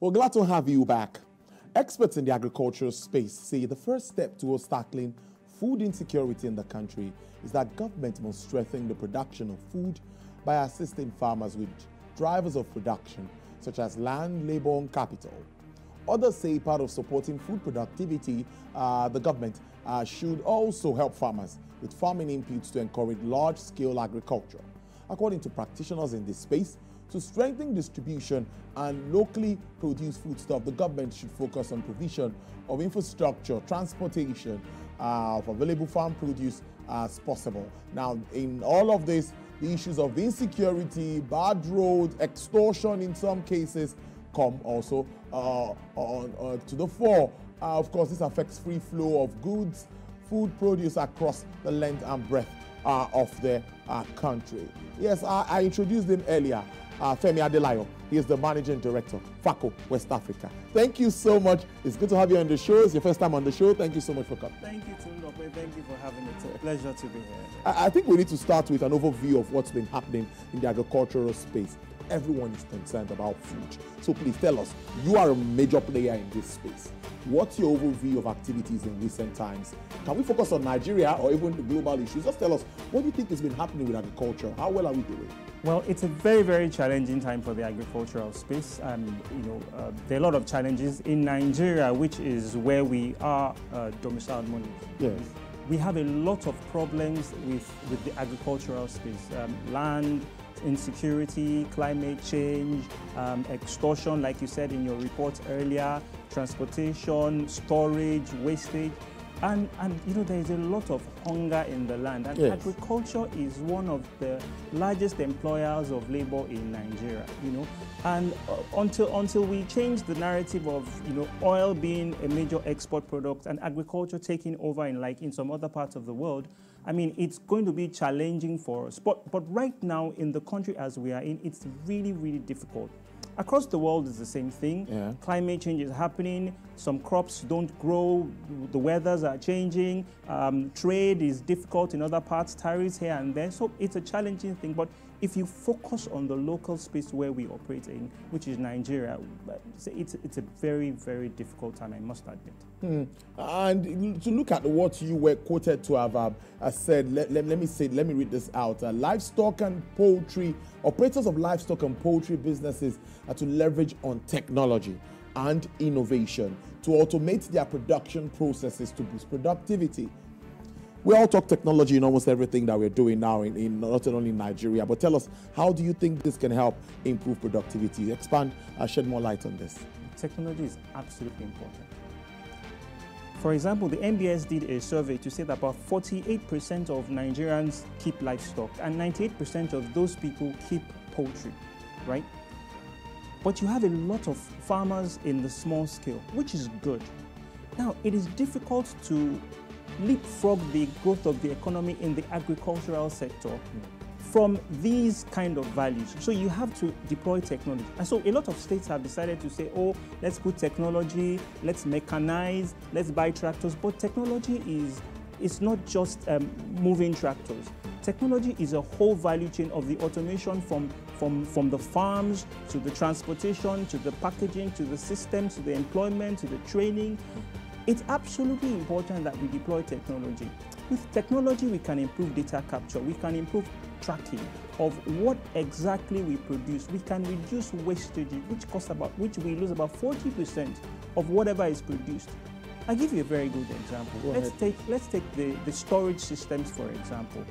We're glad to have you back. Experts in the agricultural space say the first step towards tackling food insecurity in the country is that government must strengthen the production of food by assisting farmers with drivers of production, such as land, labor, and capital. Others say part of supporting food productivity, the government should also help farmers with farming inputs to encourage large-scale agriculture. According to practitioners in this space, to strengthen distribution and locally produced foodstuff, the government should focus on provision of infrastructure, transportation of available farm produce as possible. Now, in all of this, the issues of insecurity, bad roads, extortion in some cases come also to the fore. Of course, this affects free flow of goods, food produce across the length and breadth of the country. Yes, I introduced him earlier. Femi Adelayo. He is the Managing Director, FACO, West Africa. Thank you so much. It's good to have you on the show. It's your first time on the show. Thank you so much for coming. Thank you, Tundope. Thank you for having me. It's a pleasure to be here. I think we need to start with an overview of what's been happening in the agricultural space. Everyone is concerned about food. So please tell us, you are a major player in this space. What's your overview of activities in recent times? Can we focus on Nigeria or even the global issues? Just tell us, what do you think has been happening with agriculture? How well are we doing? Well, it's a very, very challenging time for the agricultural space. There are a lot of challenges in Nigeria, which is where we are domiciled money. Yes. We have a lot of problems with the agricultural space. Land insecurity, climate change, extortion, like you said in your report earlier, transportation, storage, wastage. And there is a lot of hunger in the land, and yes, agriculture is one of the largest employers of labor in Nigeria, and until we change the narrative of, oil being a major export product and agriculture taking over in some other parts of the world, I mean, it's going to be challenging for us. But right now in the country as we are in, it's really, really difficult. Across the world is the same thing. Yeah. Climate change is happening. Some crops don't grow. The weathers are changing. Trade is difficult in other parts, tariffs here and there. So it's a challenging thing. But if you focus on the local space where we operate in, which is Nigeria, it's a very, very difficult time, I must admit. And to look at what you were quoted to have said, let me read this out. Livestock and poultry, operators of livestock and poultry businesses are to leverage on technology and innovation to automate their production processes to boost productivity. We all talk technology in almost everything that we're doing now, in not only Nigeria, but tell us, how do you think this can help improve productivity? Expand, shed more light on this. Technology is absolutely important. For example, the NBS did a survey to say that about 48% of Nigerians keep livestock and 98% of those people keep poultry, right? But you have a lot of farmers in the small scale, which is good. Now, it is difficult to leapfrog the growth of the economy in the agricultural sector from these kind of values. So you have to deploy technology. And so a lot of states have decided to say, oh, let's put technology, let's mechanize, let's buy tractors. But technology is not just moving tractors. Technology is a whole value chain of the automation from the farms to the transportation, to the packaging, to the systems, to the employment, to the training. It's absolutely important that we deploy technology. With technology, we can improve data capture. We can improve tracking of what exactly we produce. We can reduce wastage, which we lose about 40% of whatever is produced. I'll give you a very good example. Let's take the storage systems, for example.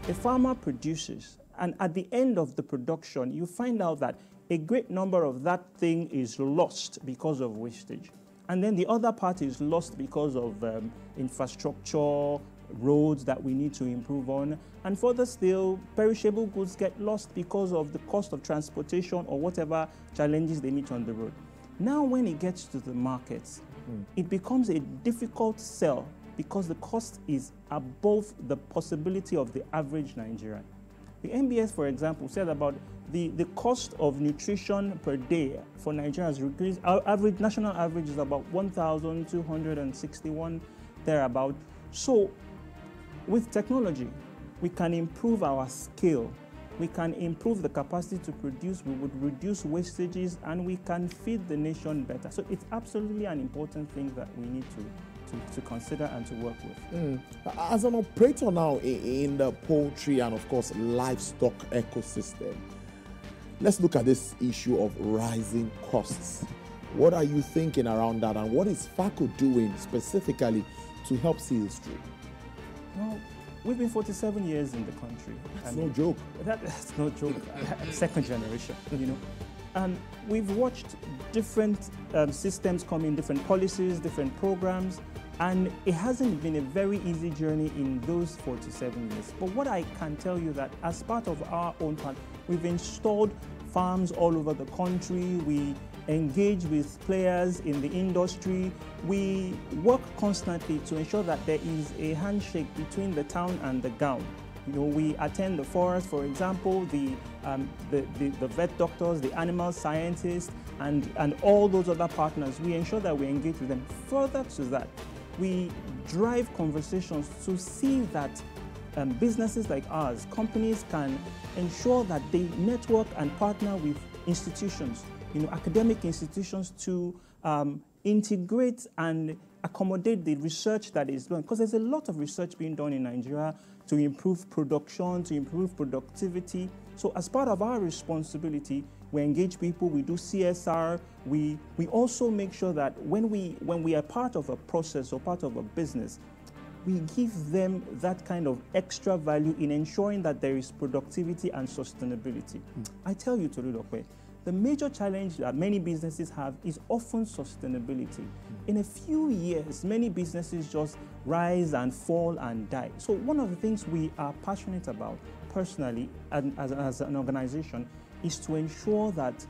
A farmer produces, and at the end of the production, you find out that a great number of that thing is lost because of wastage. And then the other part is lost because of infrastructure, roads that we need to improve on. And further still, perishable goods get lost because of the cost of transportation or whatever challenges they meet on the road. Now, when it gets to the markets, it becomes a difficult sell because the cost is above the possibility of the average Nigerian. The NBS, for example, said about the cost of nutrition per day for Nigerians increased. Our national average is about 1,261 thereabout. So with technology, we can improve our scale we can improve the capacity to produce, we would reduce wastages, and we can feed the nation better. So it's absolutely an important thing that we need to consider and to work with. As an operator now in the poultry and, of course, livestock ecosystem, let's look at this issue of rising costs. What are you thinking around that, and what is FACO doing specifically to help see this through? Well, we've been 47 years in the country. That's no joke. That's no joke. Second generation, you know. And we've watched different systems come in, different policies, different programs, and it hasn't been a very easy journey in those 47 years. But what I can tell you that as part of our own part, we've installed farms all over the country. We engage with players in the industry. We work constantly to ensure that there is a handshake between the town and the gown. You know, we attend the forest, for example, the vet doctors, the animal scientists, and all those other partners. We ensure that we engage with them. Further to that, we drive conversations to see that businesses like ours, companies can ensure that they network and partner with institutions, you know, academic institutions to integrate and accommodate the research that is done. Because there's a lot of research being done in Nigeria to improve production, to improve productivity. So as part of our responsibility, we engage people, we do CSR, we also make sure that when we are part of a process or part of a business, we give them that kind of extra value in ensuring that there is productivity and sustainability. I tell you, Tolulokwe, the major challenge that many businesses have is often sustainability. In a few years, many businesses just rise and fall and die. So one of the things we are passionate about personally and as an organization is to ensure that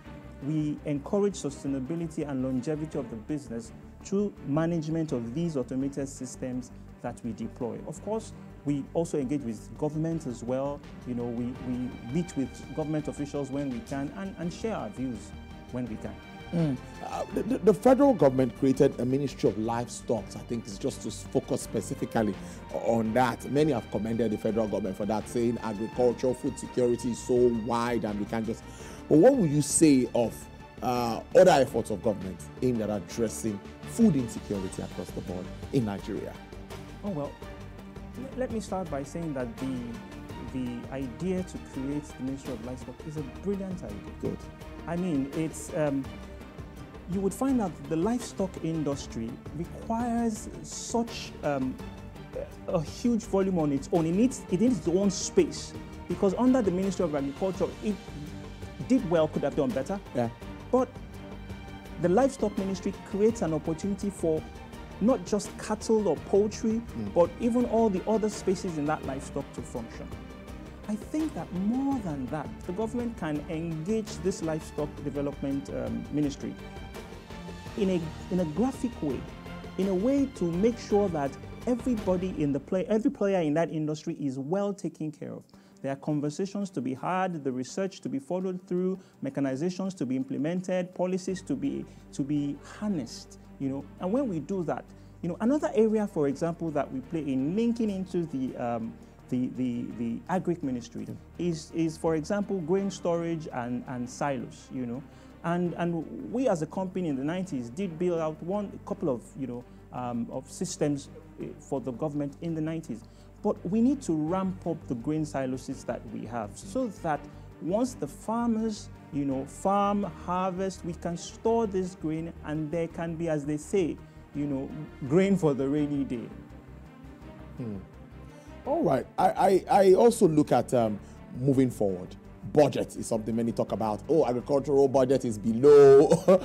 we encourage sustainability and longevity of the business through management of these automated systems that we deploy. Of course, we also engage with government as well. You know, we meet with government officials when we can and share our views when we can. The federal government created a Ministry of Livestock. I think it's just to focus specifically on that. Many have commended the federal government for that, saying agriculture, food security is so wide and we can't just... But what would you say of other efforts of government aimed at addressing food insecurity across the board in Nigeria? Oh, well, let me start by saying that the idea to create the Ministry of Livestock is a brilliant idea. Good. I mean, it's you would find that the livestock industry requires such a huge volume on its own. It needs its own space, because under the Ministry of Agriculture, it did well, could have done better. Yeah. But the livestock ministry creates an opportunity for not just cattle or poultry, but even all the other spaces in that livestock to function. I think that more than that, the government can engage this livestock development ministry in a graphic way, in a way to make sure that everybody in every player in that industry is well taken care of. There are conversations to be had, the research to be followed through, mechanizations to be implemented, policies to be harnessed. You know, and when we do that, you know, another area, for example, that we play in linking into the agric ministry is, for example, grain storage and silos. You know, and we as a company in the 90s did build out a couple of of systems for the government in the 90s, but we need to ramp up the grain silos that we have so that once the farmers farm, harvest, we can store this grain and there can be, as they say, grain for the rainy day. All right. I also look at moving forward. Budget is something many talk about. Oh, agricultural budget is below.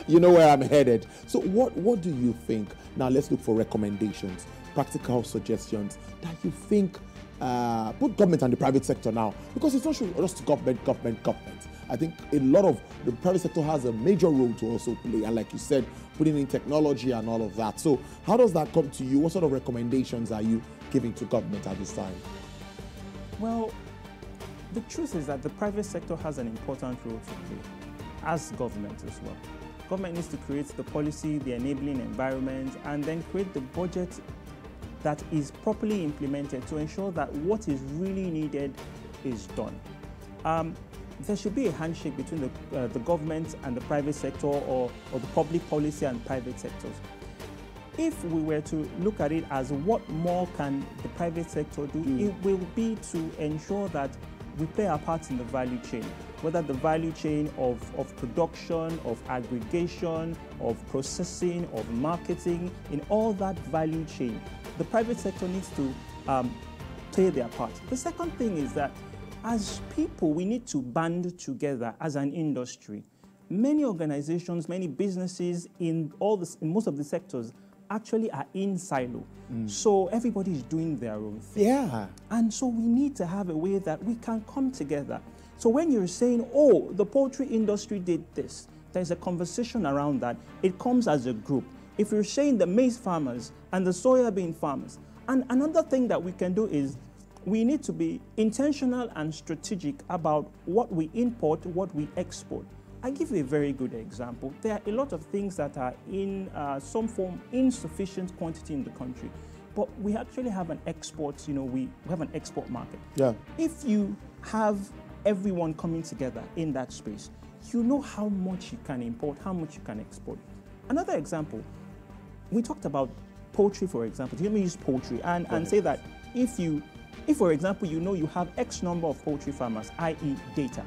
You know where I'm headed. So what do you think? Now let's look for recommendations, practical suggestions that you think both government and the private sector now, because it's not just government. I think a lot of the private sector has a major role to also play, and like you said, putting in technology and all of that. So how does that come to you? What sort of recommendations are you giving to government at this time? Well, the truth is that the private sector has an important role to play, as government as well. Government needs to create the policy, the enabling environment, and then create the budget that is properly implemented to ensure that what is really needed is done. There should be a handshake between the government and the private sector, or the public policy and private sectors. If we were to look at it as what more can the private sector do, it will be to ensure that we play our part in the value chain, whether the value chain of production, of aggregation, of processing, of marketing. In all that value chain, the private sector needs to play their part. The second thing is that as people, we need to band together as an industry. Many organizations, many businesses in most of the sectors actually are in silo. So everybody is doing their own thing. Yeah. And so we need to have a way that we can come together. So when you're saying, oh, the poultry industry did this, there's a conversation around that. It comes as a group. If you're saying the maize farmers and the soya bean farmers, and another thing that we can do is we need to be intentional and strategic about what we import, what we export. I give you a very good example. There are a lot of things that are in some form insufficient quantity in the country, but we actually have an export, we have an export market. Yeah. If you have everyone coming together in that space, you know how much you can import, how much you can export. Another example, we talked about poultry, for example. Let me use poultry and say that if, for example, you have X number of poultry farmers, i.e. data,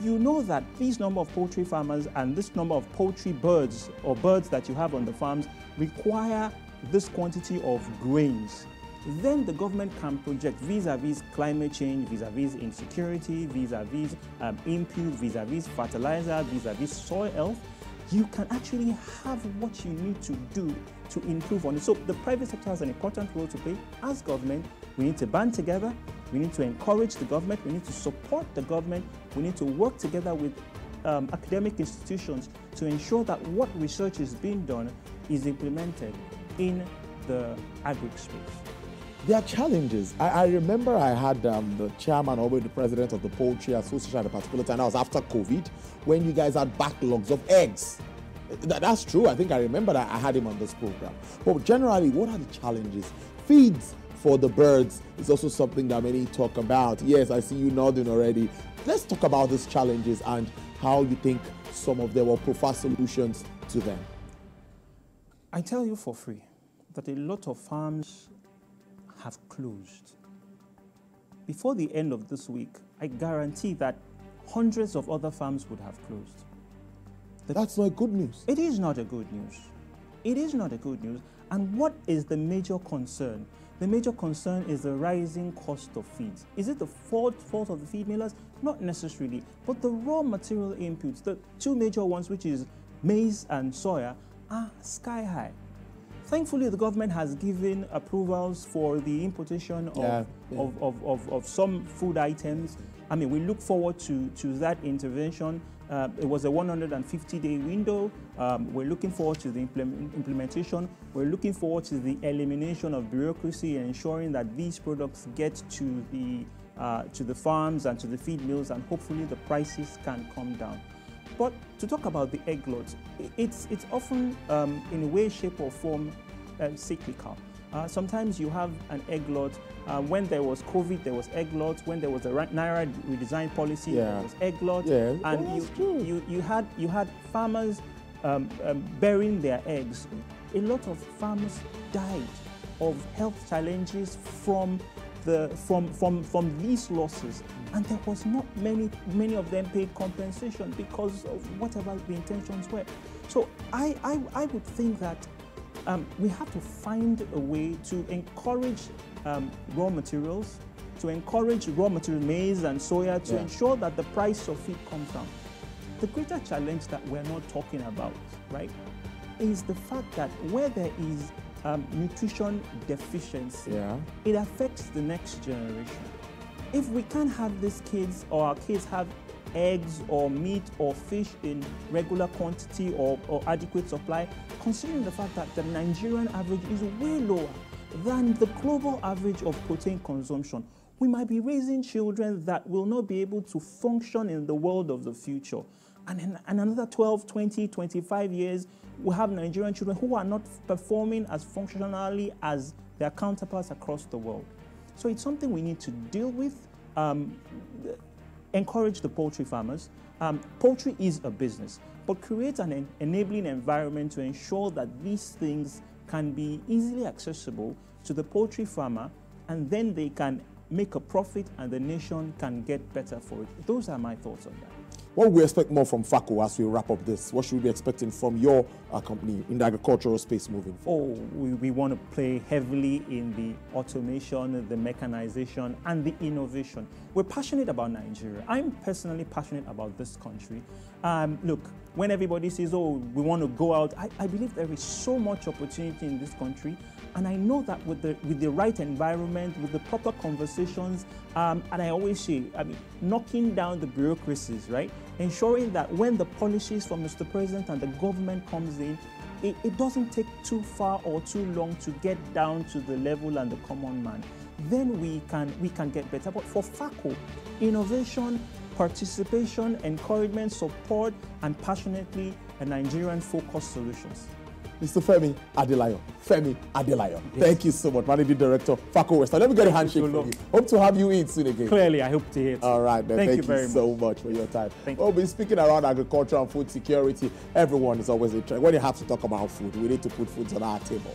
you know that these number of poultry farmers and this number of poultry birds or birds that you have on the farms require this quantity of grains. Then the government can project vis-a-vis climate change, vis-a-vis insecurity, vis-a-vis input, vis-a-vis fertilizer, vis-a-vis soil health. You can actually have what you need to do to improve on it. So the private sector has an important role to play. As government, we need to band together. We need to encourage the government. We need to support the government. We need to work together with academic institutions to ensure that what research is being done is implemented in the agri space. There are challenges. I remember I had the chairman or the president of the Poultry Association at a particular time. That was after COVID, when you guys had backlogs of eggs. That's true. I think I remember that I had him on this program. But generally, what are the challenges? Feeds for the birds is also something that many talk about. Yes, I see you nodding already. Let's talk about these challenges and how you think some of them will provide solutions to them. I tell you for free that a lot of farms have closed. Before the end of this week, I guarantee that hundreds of other farms would have closed. That's not good news. It is not a good news. It is not a good news. And what is the major concern? The major concern is the rising cost of feeds. Is it the fault of the feed millers? Not necessarily. But the raw material inputs, the two major ones, which is maize and soya, are sky high. Thankfully, the government has given approvals for the importation of some food items. I mean, we look forward to that intervention. It was a 150-day window. We're looking forward to the implementation. We're looking forward to the elimination of bureaucracy and ensuring that these products get to the farms and to the feed mills, and hopefully the prices can come down. But to talk about the egg lots, it's often, in a way, shape, or form, cyclical. Sometimes you have an egg lot. When there was COVID, there was egg lots. When there was a Naira redesign policy, there was egg lots. Yeah. And you had farmers burying their eggs. A lot of farmers died of health challenges from these losses, and there was not many of them paid compensation because of whatever the intentions were. So I would think that we have to find a way to encourage raw materials, maize and soya, to ensure that the price of feed comes down. The greater challenge that we're not talking about, right, is the fact that where there is nutrition deficiency, it affects the next generation. If we can't have these kids, or our kids have eggs or meat or fish in regular quantity or adequate supply, considering the fact that the Nigerian average is way lower than the global average of protein consumption, we might be raising children that will not be able to function in the world of the future. And in another 12, 20, 25 years, we have Nigerian children who are not performing as functionally as their counterparts across the world. So it's something we need to deal with. encourage the poultry farmers. Poultry is a business, but create an enabling environment to ensure that these things can be easily accessible to the poultry farmer, and then they can make a profit and the nation can get better for it. Those are my thoughts on that. What we expect more from FACO as we wrap up this? What should we be expecting from your company in the agricultural space moving forward? We want to play heavily in the automation, the mechanization, and the innovation. We're passionate about Nigeria. I'm personally passionate about this country. Look, when everybody says, oh, we want to go out, I believe there is so much opportunity in this country. And I know that with the right environment, with the proper conversations, and I always say, knocking down the bureaucracies, right? Ensuring that when the policies from Mr. President and the government comes in, it doesn't take too far or too long to get down to the level and the common man. Then we can get better. But for FACO, innovation, participation, encouragement, support, and passionately Nigerian-focused solutions. Mr. Femi Adelayo. Femi Adelayo. Yes. Thank you so much, Managing Director, FACO West. Let me get a handshake from you. Hope to have you in soon again. Clearly, I hope to hear it. All right, then. Thank you very so much for your time. We'll be speaking around agriculture and food security. Everyone is always interested. When you have to talk about food, we need to put food on our table.